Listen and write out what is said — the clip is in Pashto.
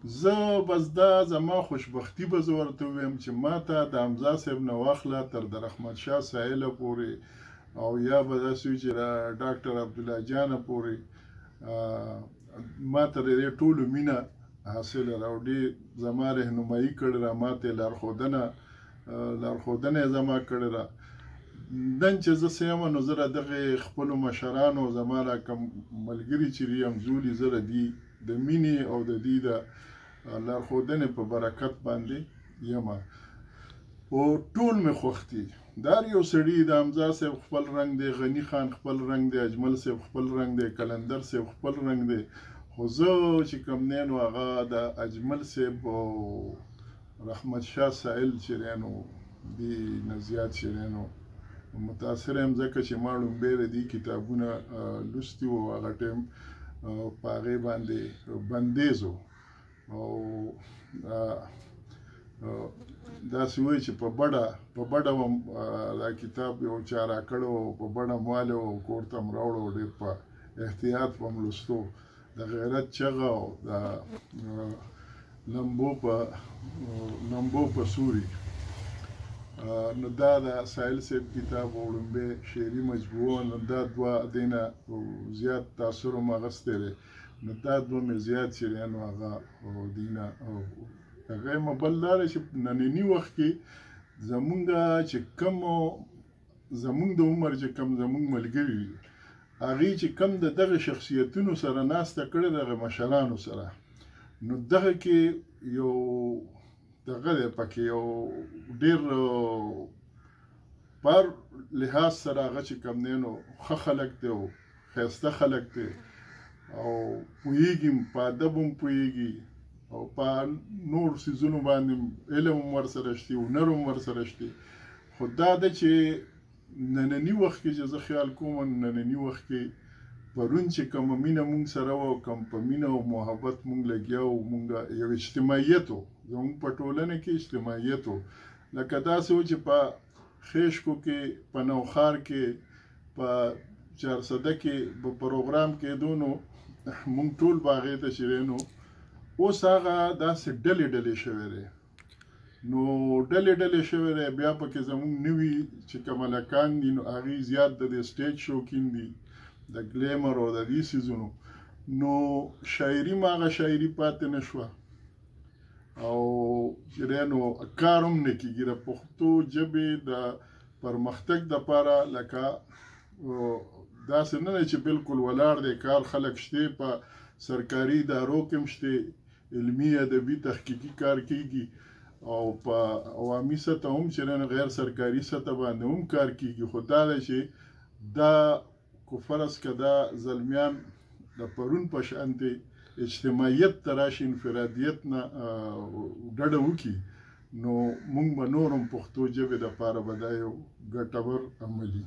زه بس دا زما خوشبختي به زه ورته ووایم چې ما ته د حمزه صاحب نه واخله تر د رحمت شاه سایله پورې او یا به داسې وي چې ډاکټر عبدالله جانه پورې ما ته د دې ټولو مینه حاصله ده او ډېر زما رهنمایي کړې ده، ما ته لارښودنه یې زما کړې ده. نن چې زه څه یم نو زه د دغې خپلو مشرانو زما را کوم ملګري چې دي همزولي زه د مینې او د دې د لارښودنې په برکت باندې یم او ټول مې خوښ دي. دا یو سړي د حمزه صاحب خپل رنګ دی، غني خان خپل رنګ دی، اجمل صاحب خپل رنګ دی، کلندر صاحب خپل رنګ دی، خو زه چې کوم دی نو هغه د اجمل صاحب او رحمت شاه سایل چې دی نو دې نه زیات چې دی نو متاثر یم ځکه چې ما لومبی د دې کتابونه لوستي وو هغه ټایم په هغې باندې بندیز و او داسې وایي چې په بډه وم دا کتاب یو چا راکړی و، په بډه مو والی و، کور ته م راوړی و، ډېر په احتیاط به م لوستو. د غیرت چغه او د لمبو په سوري. نو دا د سایل صاحب کتاب او لومبی شعري مجموعه نو دا دوه دې نه زیات تاثر م اخیستی دی. نو دا دوه مې زیات چې دی نو هغه دې نه هغه یې بل دا دی چې ننني وخت کې زمونږ چې کوم زمونږ د عمر چې کوم زمونږ ملګري دي هغې چې کوم د دغه شخصیتونو سره ناسته کړې دغه مشرانو سره نو دغه کې یو دغه دی پکې یو ډېر پر لحاظ سره هغه چې کوم دی نو ښه خلک دی او ښایسته خلک دی او پوهېږي په ادب هم پوهېږي او په نور څیزونو باندې علم هم ورسره شته، هنر هم ورسره شته. خو دا ده چې ننني وخت کې چې زه خیال کوم ننني وخت کې پرون چې کومه مینه مونږ سره وه او کوم په مینه او محبت مونږ لګیا وو، مونږ یو اجتماعیت و، زمونږ په ټولنه کې اجتماعیت و. لکه داسې و چې په خیشکو کې، په نوښار کې، په چارسده کې په پروګرام کېدو نو مونږ ټول به هغې ته چې دی نو اوس هغه داسې ډلې شوی دی. نو ډلې شوی دی. بیا پکې زمونږ نوي چې کوم هلکان دي نو هغوی زیات د دې سټیج شوقین دي، د ګلیمر او د دې څیزونو. نو شاعري م هغه شاعري پاتې نه شوه او چې دی نو کار هم نه کېږي د پښتو ژبې د پرمختګ دپاره. لکه داسې نه دی چې بلکل ولاړ دی کار، خلک شته په سرکاري ادارو کې هم شته، علمي ادبي تحقیقي کار کېږي او په عوامي سطح هم چې غیر سرکاري سطح باندې هم کار کېږي. خو دا دی چې دا کو فرض که دا زلمیان د پرون په شانتې اجتماعیت ته راشي، انفرادیت نه ډډه وکړي نو موږ به نور هم پښتو ژبې دپاره به دا یو ګټور عملي